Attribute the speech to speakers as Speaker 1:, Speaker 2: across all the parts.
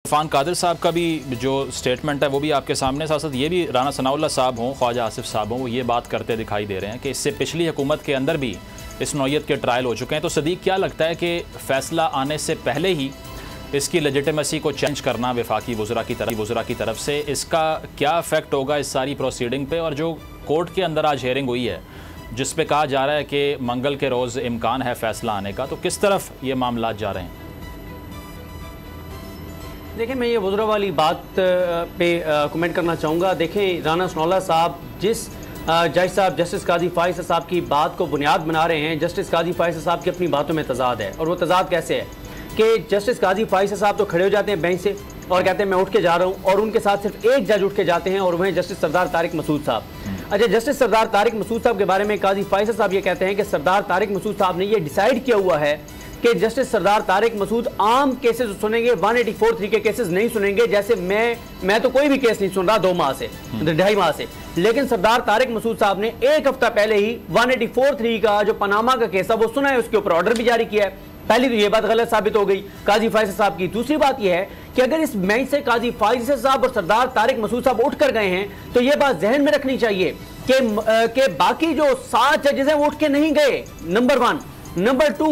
Speaker 1: इरफान कादिर साहब का भी जो स्टेटमेंट है वो भी आपके सामने, साथ साथ ये भी राना सनाउल्लाह साहब हों, ख्वाजा आसिफ साहब हों, वो ये बात करते दिखाई दे रहे हैं कि इससे पिछली हुकूमत के अंदर भी इस नौयत के ट्रायल हो चुके हैं। तो सदीक क्या लगता है कि फ़ैसला आने से पहले ही इसकी लेजिटिमेसी को चेंज करना वफाकी वज़रा की तरफ से, इसका क्या इफ़ेक्ट होगा इस सारी प्रोसीडिंग पे? और जो कोर्ट के अंदर आज हेयरिंग हुई है जिस पे कहा जा रहा है कि मंगल के रोज़ इम्कान है फ़ैसला आने का, तो किस तरफ ये मामला जा रहे हैं?
Speaker 2: देखिए, मैं ये वज़रा वाली बात पे कमेंट करना चाहूँगा। देखें, राना सनाउल्लाह साहब जिस जज साहब जस्टिस काजी फाइज़ साहब की बात को बुनियाद बना रहे हैं, जस्टिस काजी फाइज़ साहब की अपनी बातों में तजाद है। और वो तजाद कैसे है कि जस्टिस काजी फाइज़ साहब तो खड़े हो जाते हैं बेंच से और कहते हैं मैं उठ के जा रहा हूँ, और उनके साथ सिर्फ एक जज उठ के जाते हैं और वह जस्टिस सरदार तारिक मसूद साहब। अच्छा, जस्टिस सरदार तारिक मसूद साहब के बारे में काजी फाइज़ साहब ये कहते हैं कि सरदार तारिक मसूद साहब ने ये डिसाइड किया हुआ है कि जस्टिस सरदार तारिक मसूद आम केसेस सुनेंगे, 184(3) के केसेस नहीं सुनेंगे। जैसे मैं तो कोई भी केस नहीं सुन रहा 2 माह से, 2.5 माह से, लेकिन सरदार तारिक मसूद साहब ने 1 हफ्ता पहले ही 184(3) का जो पनामा का केस है वो सुना है, उसके ऊपर ऑर्डर भी जारी किया है। पहली तो ये बात गलत साबित हो गई काजी फाइज़ साहब की। दूसरी बात यह है कि अगर इस बेंच से काजी फाइज़ साहब और सरदार तारिक मसूद साहब उठ कर गए हैं तो यह बात जहन में रखनी चाहिए कि बाकी जो 7 जजेस हैं वो उठ के नहीं गए, नंबर 1। नंबर 2,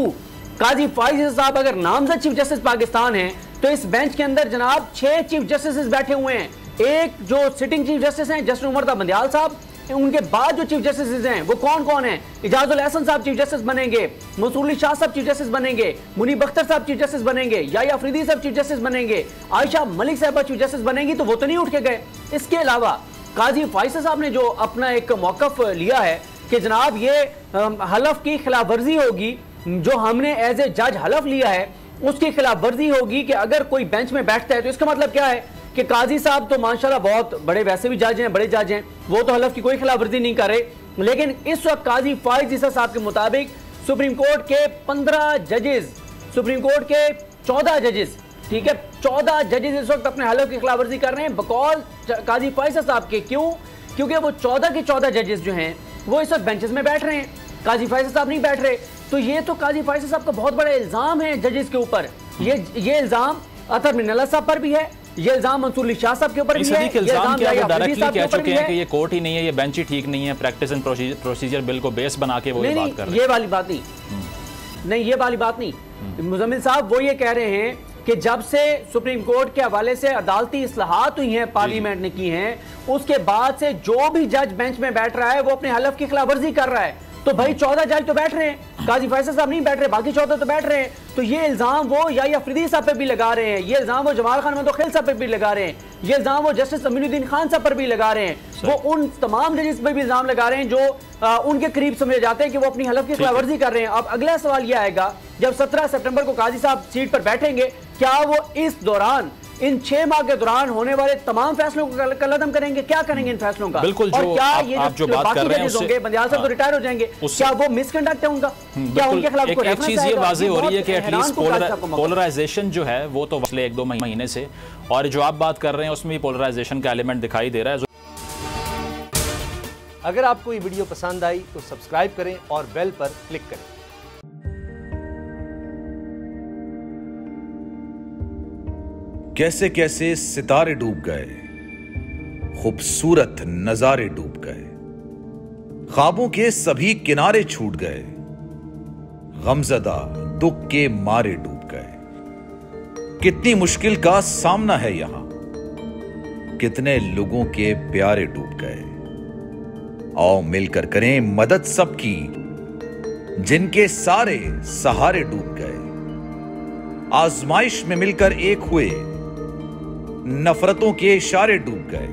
Speaker 2: काजी फाइज़ साहब अगर नामजद चीफ जस्टिस पाकिस्तान हैं तो इस बेंच के अंदर जनाब 6 चीफ जस्टिस बैठे हुए हैं। एक जो सिटिंग चीफ जस्टिस हैं जस्टिस उमर बंदियाल साहब, उनके बाद जो चीफ जस्टिस हैं वो कौन कौन हैं? इजाजुल हसन साहब चीफ जस्टिस बनेंगे, मंसूर अली शाह साहब चीफ जस्टिस बनेंगे, मुनीब अख्तर साहब चीफ जस्टिस बनेंगे, याया अफरीदी साहब चीफ जस्टिस बनेंगे, आयशा मलिक साहब चीफ जस्टिस बनेंगी, तो वो तो नहीं उठ के गए। इसके अलावा काजी फाइज़ साहब ने जो अपना एक मौकफ लिया है कि जनाब ये हलफ की खिलाफ वर्जी होगी, जो हमने एज ए जज हलफ लिया है उसकी खिलाफ वर्जी होगी कि अगर कोई बेंच में बैठता है तो इसका मतलब क्या है कि काजी साहब तो माशाल्लाह बहुत बड़े, वैसे भी जज हैं, बड़े जज हैं, वो तो हलफ की कोई खिलाफ वर्जी नहीं कर रहे। लेकिन इस वक्त काजी फाइज़ साहब के मुताबिक सुप्रीम कोर्ट के 15 जजेस, सुप्रीम कोर्ट के 14 जजेस, ठीक है, 14 जजेस इस वक्त अपने हलफ की खिलाफ वर्जी कर रहे हैं बकौल काजी फाइज़ साहब के। क्यों? क्योंकि वो 14 के 14 जजेस जो हैं वो इस वक्त बेंचेस में बैठ रहे हैं, काजी फाइज़ साहब नहीं बैठ रहे। तो ये तो काजी फाइज़ साहब का बहुत बड़ा इल्जाम है जजेस के ऊपर। ये इल्जाम अतर मिनल्ला साहब पर भी है, ये इल्जाम मंसूर अली शाह साहब के ऊपर भी है, ये इल्जाम
Speaker 1: डायरेक्टली कह चुके हैं कि ये कोर्ट ही नहीं है, ये बेंच ही ठीक नहीं है, प्रैक्टिस एंड प्रोसीजर बिल को बेस बना के वो ये बात कर रहे हैं।
Speaker 2: ये वाली बात नहीं, नहीं ये वाली बात नहीं। मुजम्मिल साहब वो ये कह रहे हैं कि जब से सुप्रीम कोर्ट के हवाले से अदालती इस्लाहात हुई हैं, पार्लियामेंट ने की हैं, उसके बाद से जो भी जज बेंच में बैठ रहा है वो अपने हलफ की खिलाफ वर्जी कर रहा है। तो भाई 14 जज तो बैठ रहे हैं, काजी फाइज़ साहब नहीं बैठ रहे, बाकी 14 तो बैठ रहे हैं। तो ये इल्जाम वो याया अफरीदी साहब पे भी लगा रहे हैं, ये इल्जाम वो जमाल खान मुंतखिल साहब पे भी लगा रहे हैं, ये इल्जाम वो जस्टिस अमीनुद्दीन खान साहब पर भी लगा रहे हैं, वो उन तमाम जजेस पर भी इल्जाम लगा रहे हैं जो उनके करीब समझे जाते हैं कि वो अपनी हलफ की खिलाफवर्जी कर रहे हैं। अब अगला सवाल यह आएगा, जब 17 सितंबर को काजी साहब सीट पर बैठेंगे, क्या वो इस दौरान, इन 6 माह के दौरान होने वाले तमाम फैसलों को कलअदम करेंगे? क्या करेंगे इन फैसलों का?
Speaker 1: बिल्कुल,
Speaker 2: और क्या ये
Speaker 1: जो बात कर रहे हैं
Speaker 2: होंगे, बंदियाल साहब तो रिटायर हो जाएंगे, क्या वो मिसकंडक्ट है उनका? क्या उनके खिलाफ कोई
Speaker 1: एक चीज ये वाज़ेह हो रही है कि एटलीस्ट पोलराइजेशन जो है वो तो पिछले 1-2 महीने से, और जो आप बात कर रहे हैं उसमें भी पोलराइजेशन का एलिमेंट दिखाई दे रहा है।
Speaker 3: अगर आपको ये वीडियो पसंद आई तो सब्सक्राइब करें और बेल पर क्लिक करें।
Speaker 4: कैसे कैसे सितारे डूब गए, खूबसूरत नजारे डूब गए, ख्वाबों के सभी किनारे छूट गए, गमजदा दुख के मारे डूब गए। कितनी मुश्किल का सामना है यहां, कितने लोगों के प्यारे डूब गए। आओ मिलकर करें मदद सबकी, जिनके सारे सहारे डूब गए। आजमाइश में मिलकर एक हुए, नफरतों के इशारे डूब गए,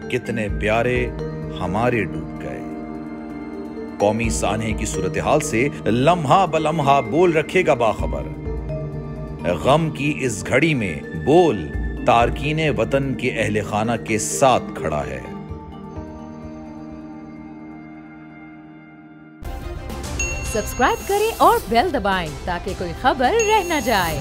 Speaker 4: कितने प्यारे हमारे डूब गए। कौमी सानहे की सूरत हाल से लम्हा बलम्हा बोल रखेगा बाखबर, गम की इस घड़ी में बोल तारकीने वतन के अहले खाना के साथ खड़ा है।
Speaker 5: सब्सक्राइब करें और बेल दबाएं ताकि कोई खबर रह न जाए।